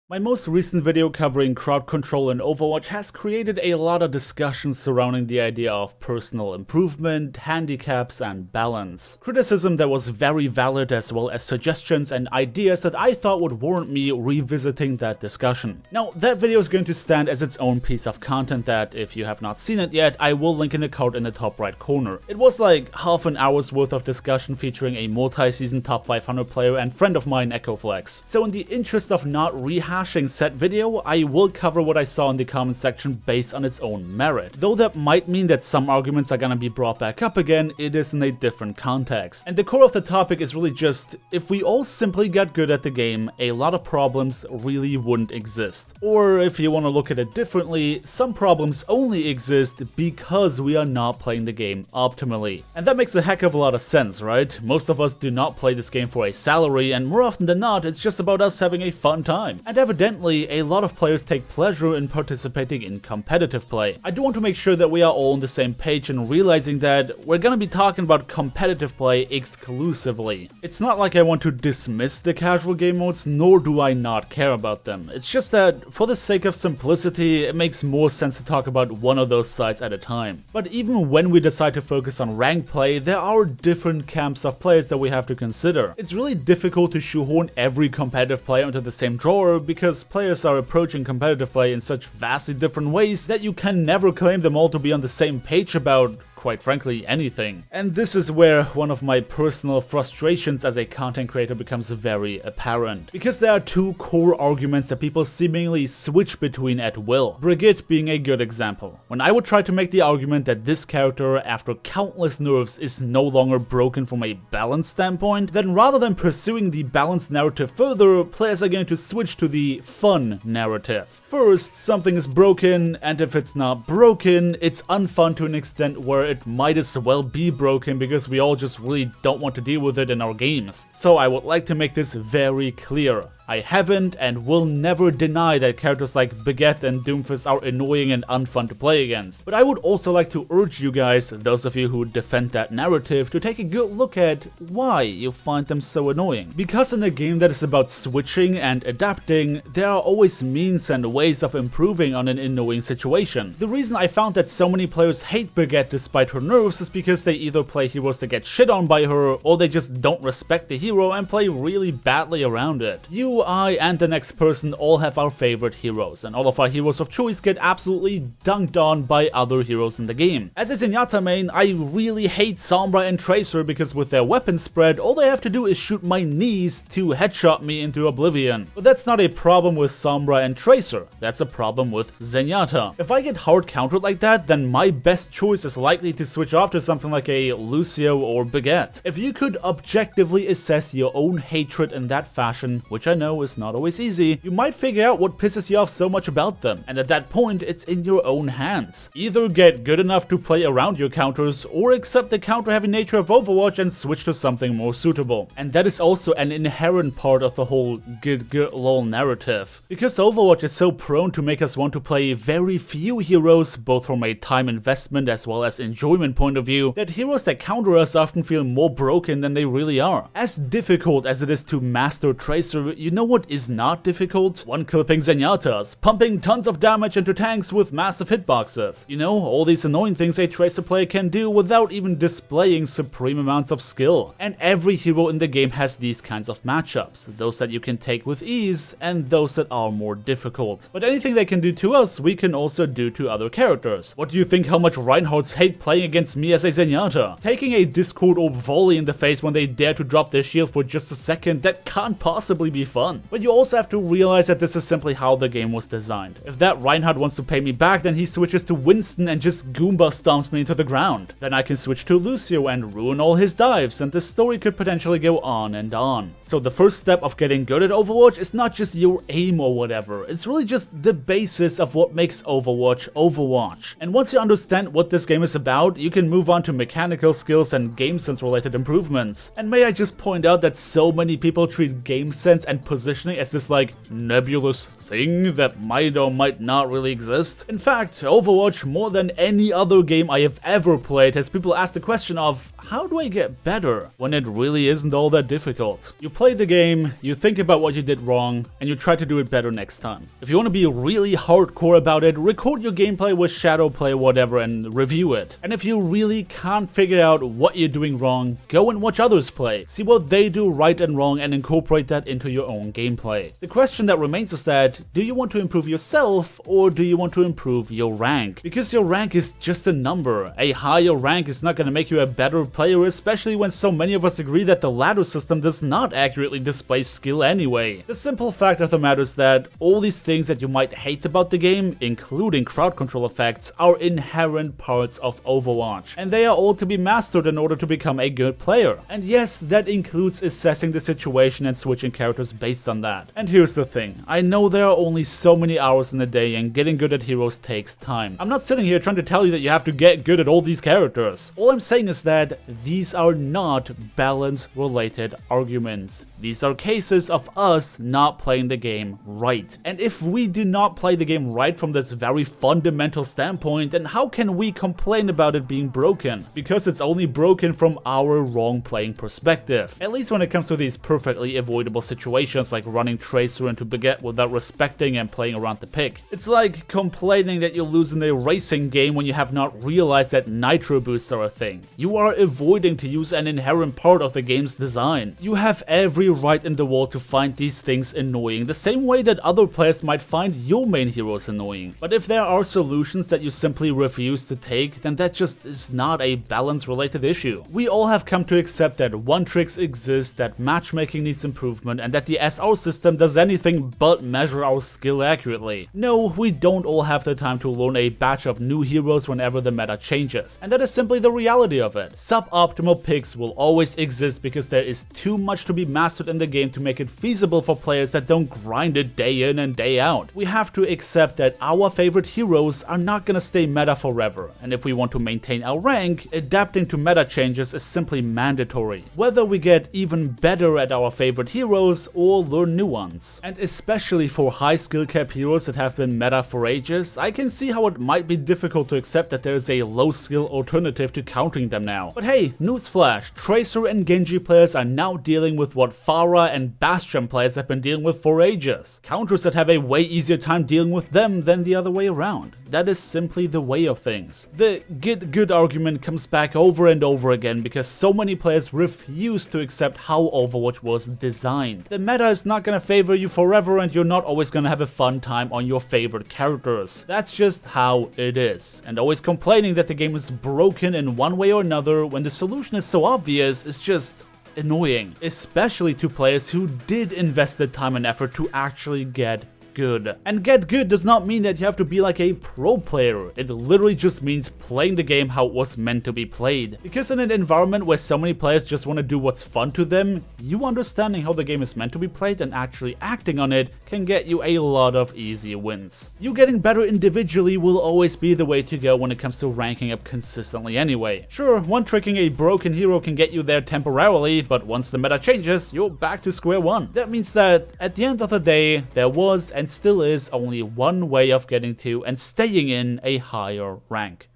My most recent video covering crowd control in Overwatch has created a lot of discussions surrounding the idea of personal improvement, handicaps, and balance. Criticism that was very valid, as well as suggestions and ideas that I thought would warrant me revisiting that discussion. Now, that video is going to stand as its own piece of content that, if you have not seen it yet, I will link in the card in the top right corner. It was like half an hour's worth of discussion featuring a multi-season top 500 player and friend of mine, EchoFlex. So in the interest of not rehashing said video, I will cover what I saw in the comment section based on its own merit. Though that might mean that some arguments are gonna be brought back up again, it is in a different context. And the core of the topic is really just, if we all simply got good at the game, a lot of problems really wouldn't exist. Or if you want to look at it differently, some problems only exist because we are not playing the game optimally. And that makes a heck of a lot of sense, right? Most of us do not play this game for a salary, and more often than not, it's just about us having a fun time. And evidently, a lot of players take pleasure in participating in competitive play. I do want to make sure that we are all on the same page and realizing that we're gonna be talking about competitive play exclusively. It's not like I want to dismiss the casual game modes, nor do I not care about them. It's just that, for the sake of simplicity, it makes more sense to talk about one of those sides at a time. But even when we decide to focus on ranked play, there are different camps of players that we have to consider. It's really difficult to shoehorn every competitive player into the same drawer, because players are approaching competitive play in such vastly different ways that you can never claim them all to be on the same page about, quite frankly, anything. And this is where one of my personal frustrations as a content creator becomes very apparent. Because there are two core arguments that people seemingly switch between at will. Brigitte being a good example. When I would try to make the argument that this character, after countless nerfs, is no longer broken from a balance standpoint, then rather than pursuing the balance narrative further, players are going to switch to the fun narrative. First, something is broken, and if it's not broken, it's unfun to an extent where it might as well be broken because we all just really don't want to deal with it in our games. So I would like to make this very clear. I haven't and will never deny that characters like Brigitte and Doomfist are annoying and unfun to play against. But I would also like to urge you guys, those of you who defend that narrative, to take a good look at why you find them so annoying. Because in a game that is about switching and adapting, there are always means and ways of improving on an annoying situation. The reason I found that so many players hate Brigitte despite her nerfs is because they either play heroes that get shit on by her, or they just don't respect the hero and play really badly around it. You, I, and the next person all have our favorite heroes, and all of our heroes of choice get absolutely dunked on by other heroes in the game. As a Zenyatta main, I really hate Sombra and Tracer because with their weapon spread, all they have to do is shoot my knees to headshot me into oblivion. But that's not a problem with Sombra and Tracer, that's a problem with Zenyatta. If I get hard countered like that, then my best choice is likely to switch off to something like a Lucio or Brigitte. If you could objectively assess your own hatred in that fashion, which I know is not always easy, you might figure out what pisses you off so much about them, and at that point it's in your own hands. Either get good enough to play around your counters, or accept the counter-heavy nature of Overwatch and switch to something more suitable. And that is also an inherent part of the whole good lol narrative. Because Overwatch is so prone to make us want to play very few heroes, both from a time investment as well as enjoyment point of view, that heroes that counter us often feel more broken than they really are. As difficult as it is to master Tracer, you know what is not difficult? One-clipping Zenyatas, pumping tons of damage into tanks with massive hitboxes. You know, all these annoying things a Tracer player can do without even displaying supreme amounts of skill. And every hero in the game has these kinds of matchups, those that you can take with ease, and those that are more difficult. But anything they can do to us, we can also do to other characters. What do you think how much Reinhardts hate playing against me as a Zenyatta? Taking a Discord orb volley in the face when they dare to drop their shield for just a second, that can't possibly be fun. But you also have to realize that this is simply how the game was designed. If that Reinhardt wants to pay me back, then he switches to Winston and just Goomba stomps me into the ground. Then I can switch to Lucio and ruin all his dives, and the story could potentially go on and on. So the first step of getting good at Overwatch is not just your aim or whatever, it's really just the basis of what makes Overwatch Overwatch. And once you understand what this game is about, you can move on to mechanical skills and game sense related improvements. And may I just point out that so many people treat game sense and positioning as this like nebulous thing that might or might not really exist. In fact, Overwatch, more than any other game I have ever played, has people ask the question of, how do I get better? When it really isn't all that difficult. You play the game, you think about what you did wrong, and you try to do it better next time. If you want to be really hardcore about it, record your gameplay with shadow play or whatever and review it. And if you really can't figure out what you're doing wrong, go and watch others play. See what they do right and wrong and incorporate that into your own gameplay. The question that remains is that, do you want to improve yourself or do you want to improve your rank? Because your rank is just a number. A higher rank is not going to make you a better player, especially when so many of us agree that the ladder system does not accurately display skill anyway. The simple fact of the matter is that all these things that you might hate about the game, including crowd control effects, are inherent parts of Overwatch, and they are all to be mastered in order to become a good player. And yes, that includes assessing the situation and switching characters based on that. And here's the thing, I know there are only so many hours in a day and getting good at heroes takes time. I'm not sitting here trying to tell you that you have to get good at all these characters. All I'm saying is that these are not balance-related arguments. These are cases of us not playing the game right. And if we do not play the game right from this very fundamental standpoint, then how can we complain about it being broken? Because it's only broken from our wrong playing perspective. At least when it comes to these perfectly avoidable situations like running Tracer into Brigitte without respecting and playing around the pick. It's like complaining that you lose in a racing game when you have not realized that nitro boosts are a thing. You are avoiding to use an inherent part of the game's design. You have every right in the world to find these things annoying, the same way that other players might find your main heroes annoying. But if there are solutions that you simply refuse to take, then that just is not a balance-related issue. We all have come to accept that one-tricks exist, that matchmaking needs improvement, and that the SR system does anything but measure our skill accurately. No, we don't all have the time to learn a batch of new heroes whenever the meta changes, and that is simply the reality of it. Suboptimal picks will always exist because there is too much to be mastered in the game to make it feasible for players that don't grind it day in and day out. We have to accept that our favorite heroes are not gonna stay meta forever, and if we want to maintain our rank, adapting to meta changes is simply mandatory, whether we get even better at our favorite heroes or learn new ones. And especially for high skill cap heroes that have been meta for ages, I can see how it might be difficult to accept that there is a low skill alternative to countering them now. But hey, newsflash, Tracer and Genji players are now dealing with what Pharah and Bastion players have been dealing with for ages. Counters that have a way easier time dealing with them than the other way around. That is simply the way of things. The get good argument comes back over and over again because so many players refuse to accept how Overwatch was designed. The meta is not gonna favor you forever and you're not always gonna have a fun time on your favorite characters. That's just how it is. And always complaining that the game is broken in one way or another when the solution is so obvious is just annoying. Especially to players who did invest the time and effort to actually get good. And get good does not mean that you have to be like a pro player. It literally just means playing the game how it was meant to be played. Because in an environment where so many players just want to do what's fun to them, you understanding how the game is meant to be played and actually acting on it can get you a lot of easy wins. You getting better individually will always be the way to go when it comes to ranking up consistently anyway. Sure, one-tricking a broken hero can get you there temporarily, but once the meta changes, you're back to square one. That means that at the end of the day, there was and still is only one way of getting to and staying in a higher rank: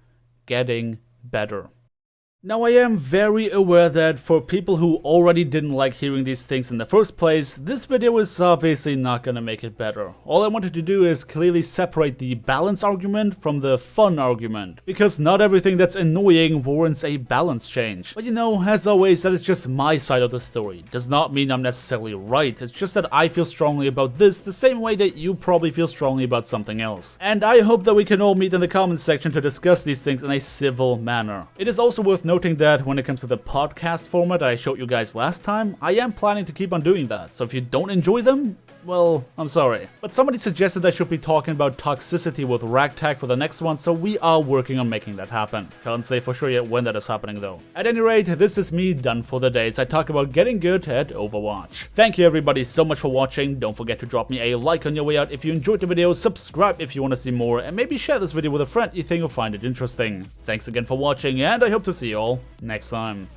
getting better. Now, I am very aware that for people who already didn't like hearing these things in the first place, this video is obviously not gonna make it better. All I wanted to do is clearly separate the balance argument from the fun argument, because not everything that's annoying warrants a balance change. But you know, as always, that is just my side of the story. Does not mean I'm necessarily right, it's just that I feel strongly about this the same way that you probably feel strongly about something else. And I hope that we can all meet in the comments section to discuss these things in a civil manner. It is also worth noting that when it comes to the podcast format I showed you guys last time, I am planning to keep on doing that, so if you don't enjoy them, well, I'm sorry. But somebody suggested I should be talking about toxicity with Ragtag for the next one, so we are working on making that happen. Can't say for sure yet when that is happening though. At any rate, this is me done for the day as I talk about getting good at Overwatch. Thank you everybody so much for watching. Don't forget to drop me a like on your way out if you enjoyed the video, subscribe if you want to see more, and maybe share this video with a friend you think will find it interesting. Thanks again for watching, and I hope to see you all next time.